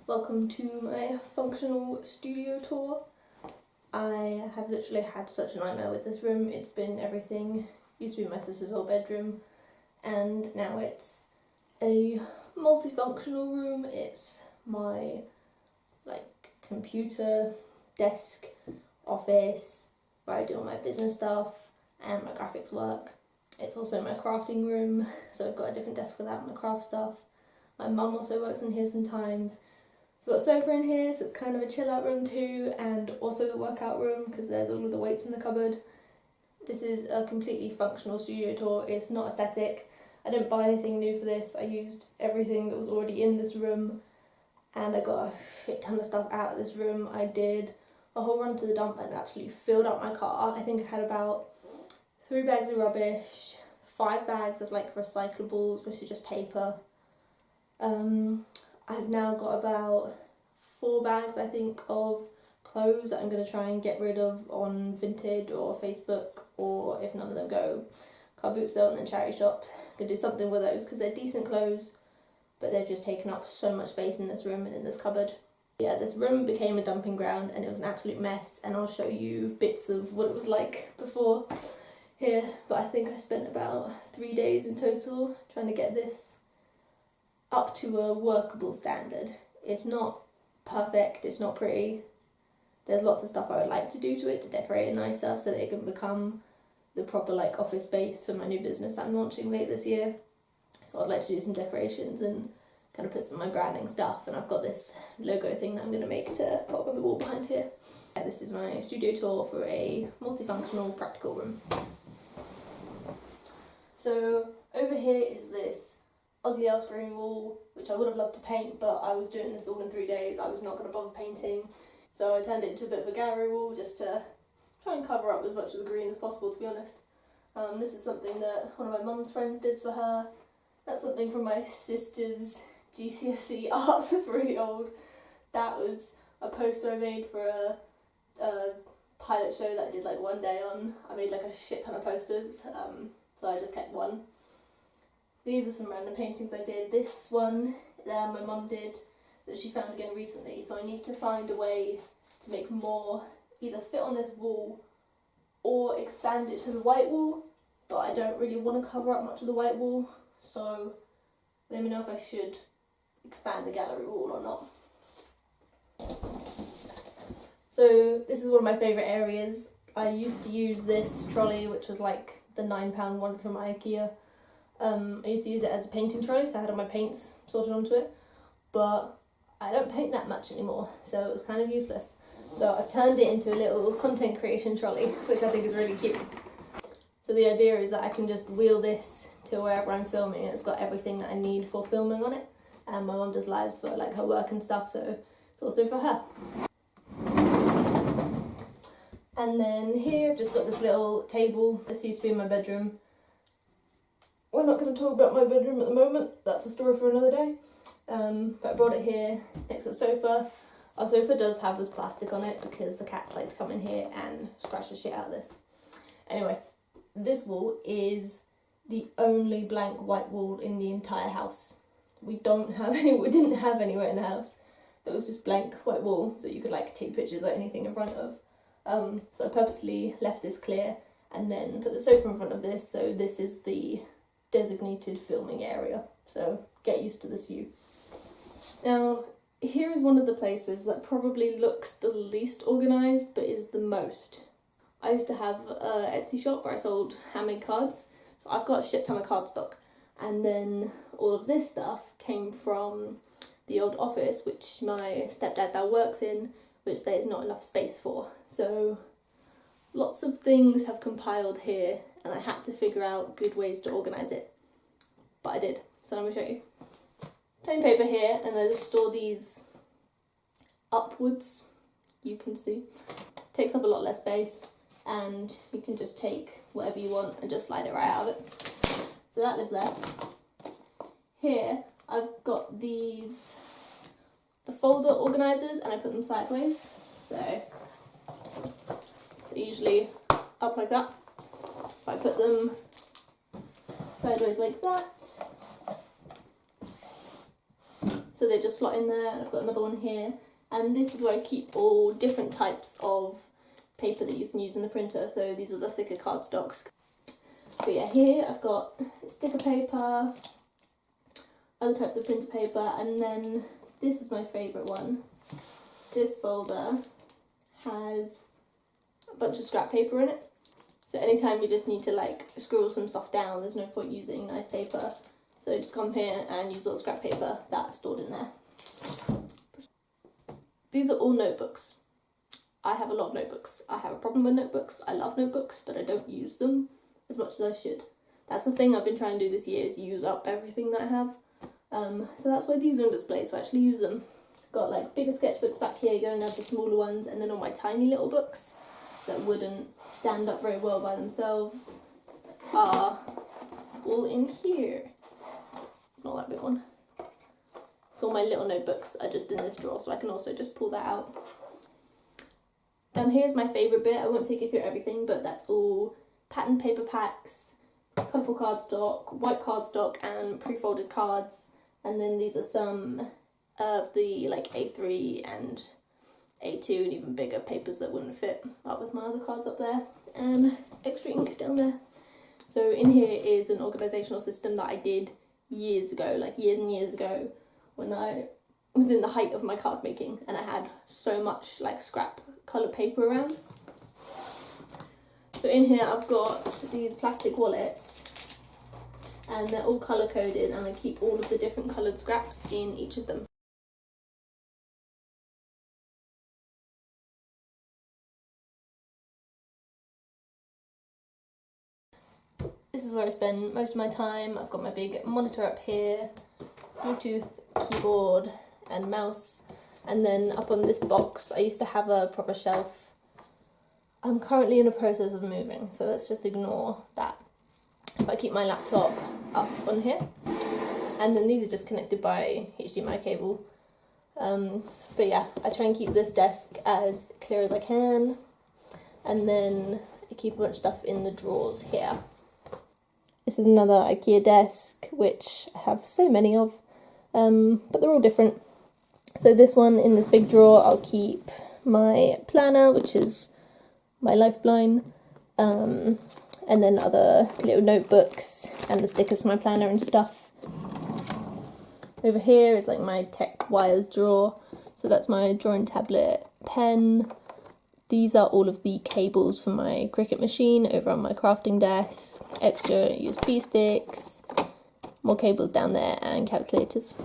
Welcome to my functional studio tour. I have literally had such a nightmare with this room. It's been everything. Used to be my sister's old bedroom, and now it's a multifunctional room. It's my computer, desk, office, where I do all my business stuff and my graphics work. It's also my crafting room, so I've got a different desk for that and my craft stuff. My mum also works in here sometimes. We've got a sofa in here, so it's kind of a chill out room too, and also the workout room because there's all of the weights in the cupboard. This is a completely functional studio tour. It's not aesthetic. I didn't buy anything new for this. I used everything that was already in this room, and I got a shit ton of stuff out of this room. I did a whole run to the dump and absolutely filled up my car. I think I had about 3 bags of rubbish, 5 bags of recyclables, which are just paper. I've now got about 4 bags, I think, of clothes that I'm going to try and get rid of on Vinted or Facebook, or if none of them go, car boot sale and charity shops. I'm going to do something with those because they're decent clothes, but they've just taken up so much space in this room and in this cupboard. Yeah, this room became a dumping ground and it was an absolute mess, and I'll show you bits of what it was like before here, but I think I spent about 3 days in total trying to get this up to a workable standard. It's not perfect, it's not pretty. There's lots of stuff I would like to do to it to decorate it nicer so that it can become the proper office space for my new business I'm launching late this year. So I'd like to do some decorations and kind of put some of my branding stuff, and I've got this logo thing that I'm going to make to put up on the wall behind here. Yeah, this is my studio tour for a multifunctional practical room. So over here is this ugly ass green wall, which I would have loved to paint, but I was doing this all in 3 days. I was not going to bother painting, so I turned it into a bit of a gallery wall just to try and cover up as much of the green as possible, to be honest. This is something that one of my mum's friends did for her. That's something from my sister's GCSE arts. It's really old. That was a poster I made for a pilot show that I did one day on. I made a shit ton of posters, so I just kept one. These are some random paintings I did. This one my mum did that she found again recently, so I need to find a way to make more either fit on this wall or expand it to the white wall, but I don't really want to cover up much of the white wall, so let me know if I should expand the gallery wall or not. So this is one of my favourite areas. I used to use this trolley, which was the £9 one from IKEA. I used to use it as a painting trolley, so I had all my paints sorted onto it, but I don't paint that much anymore, so it was kind of useless. So I've turned it into a little content creation trolley, which I think is really cute. So the idea is that I can just wheel this to wherever I'm filming, and it's got everything that I need for filming on it. And my mum does lives for her work and stuff, so it's also for her. And then here I've just got this little table. This used to be in my bedroom. We're not going to talk about my bedroom at the moment, that's a story for another day. But I brought it here next to the sofa. Our sofa does have this plastic on it because the cats like to come in here and scratch the shit out of this. Anyway, this wall is the only blank white wall in the entire house. We didn't have anywhere in the house that was just blank white wall that you could take pictures or anything in front of. So I purposely left this clear and then put the sofa in front of this, so this is the designated filming area, so get used to this view. Now, here is one of the places that probably looks the least organised but is the most. I used to have an Etsy shop where I sold handmade cards, so I've got a shit ton of cardstock, and then all of this stuff came from the old office which my stepdad now works in, which there is not enough space for. So lots of things have compiled here, and I had to figure out good ways to organise it. But I did, so I'm going to show you. Plain paper here, and I just store these upwards, you can see. Takes up a lot less space, and you can just take whatever you want and just slide it right out of it. So that lives there. Here, I've got the folder organisers, and I put them sideways. So they're usually up like that. If I put them sideways like that, so they just slot in there, and I've got another one here. And this is where I keep all different types of paper that you can use in the printer. So these are the thicker cardstocks. But yeah, here I've got sticker paper, other types of printer paper, and then this is my favourite one. This folder has a bunch of scrap paper in it. So anytime you just need to like scribble some stuff down, there's no point using nice paper. So just come here and use all the scrap paper that I've stored in there. These are all notebooks. I have a lot of notebooks. I have a problem with notebooks. I love notebooks, but I don't use them as much as I should. That's the thing I've been trying to do this year, is use up everything that I have. So that's why these are on display, so I actually use them. Got like bigger sketchbooks back here going down to smaller ones, and then all my tiny little books that wouldn't stand up very well by themselves are all in here. Not that big one. So all my little notebooks are just in this drawer, so I can also just pull that out. Down here's my favourite bit. I won't take you through everything, but that's all patterned paper packs, colourful cardstock, white cardstock, and pre-folded cards. And then these are some of the like A3 and A2 and even bigger papers that wouldn't fit up with my other cards up there, and extra ink down there. So in here is an organisational system that I did years ago, like years and years ago, when I was in the height of my card making, and I had so much like scrap coloured paper around. So in here I've got these plastic wallets, and they're all colour coded, and I keep all of the different coloured scraps in each of them. This is where I spend most of my time. I've got my big monitor up here, Bluetooth, keyboard and mouse, and then up on this box I used to have a proper shelf. I'm currently in a process of moving, so let's just ignore that. But I keep my laptop up on here, and then these are just connected by HDMI cable. But yeah, I try and keep this desk as clear as I can, and then I keep a bunch of stuff in the drawers here. This is another IKEA desk, which I have so many of, but they're all different. So this one, in this big drawer, I'll keep my planner, which is my lifeline, and then other little notebooks and the stickers for my planner and stuff. Over here is like my tech wires drawer, so that's my drawing tablet, pen. These are all of the cables for my Cricut machine over on my crafting desk, extra USB sticks, more cables down there, and calculators.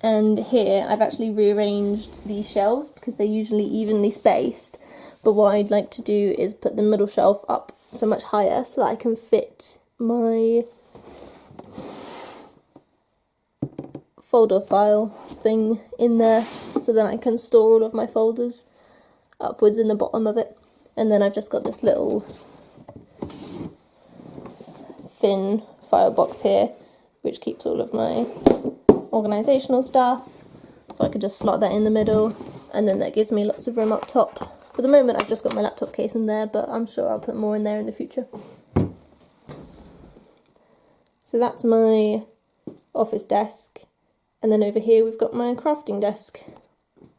And here I've actually rearranged these shelves because they're usually evenly spaced, but what I'd like to do is put the middle shelf up so much higher so that I can fit my folder file thing in there, so then I can store all of my folders upwards in the bottom of it. And then I've just got this little thin file box here which keeps all of my organisational stuff, so I could just slot that in the middle, and then that gives me lots of room up top. For the moment I've just got my laptop case in there, but I'm sure I'll put more in there in the future. So that's my office desk, and then over here we've got my crafting desk,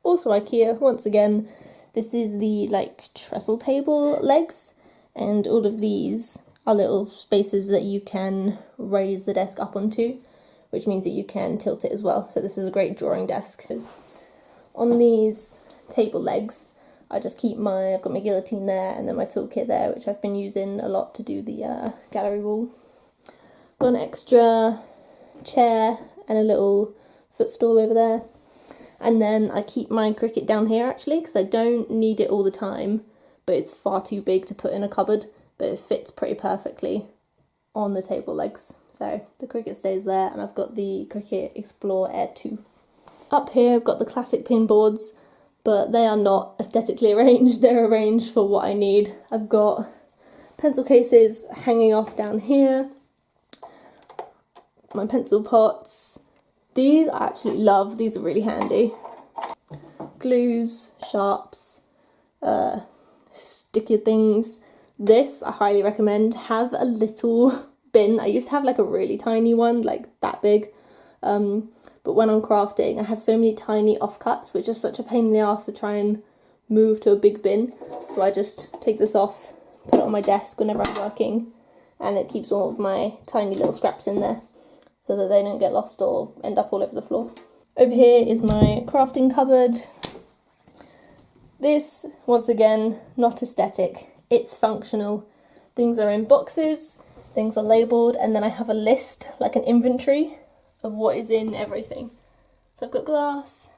also IKEA once again. This is the like trestle table legs, and all of these are little spaces that you can raise the desk up onto, which means that you can tilt it as well. So this is a great drawing desk. On these table legs, I just keep I've got my guillotine there, and then my toolkit there, which I've been using a lot to do the gallery wall. Got an extra chair and a little footstool over there. And then I keep my Cricut down here actually, because I don't need it all the time, but it's far too big to put in a cupboard, but it fits pretty perfectly on the table legs. So the Cricut stays there, and I've got the Cricut Explore Air 2. Up here I've got the classic pin boards, but they are not aesthetically arranged, they're arranged for what I need. I've got pencil cases hanging off down here, my pencil pots. These I actually love, these are really handy. Glues, sharps, sticky things. This I highly recommend. Have a little bin. I used to have like a really tiny one, like that big, but when I'm crafting I have so many tiny offcuts which are such a pain in the arse to try and move to a big bin, so I just take this off, put it on my desk whenever I'm working, and it keeps all of my tiny little scraps in there so that they don't get lost or end up all over the floor. Over here is my crafting cupboard. This, once again, not aesthetic, it's functional. Things are in boxes, things are labelled, and then I have a list, like an inventory, of what is in everything. So I've got glass,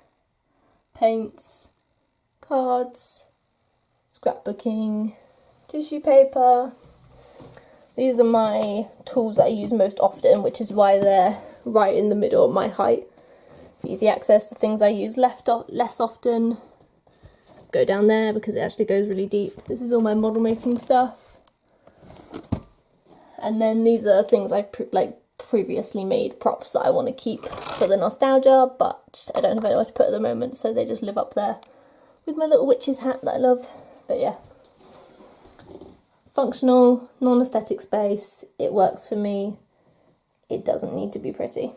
paints, cards, scrapbooking, tissue paper. These are my tools that I use most often, which is why they're right in the middle of my height. For easy access, the things I use less often go down there because it actually goes really deep. This is all my model making stuff. And then these are things I previously made props that I want to keep for the nostalgia, but I don't have anywhere to put at the moment, so they just live up there with my little witch's hat that I love. But yeah, functional, non-aesthetic space. It works for me. It doesn't need to be pretty.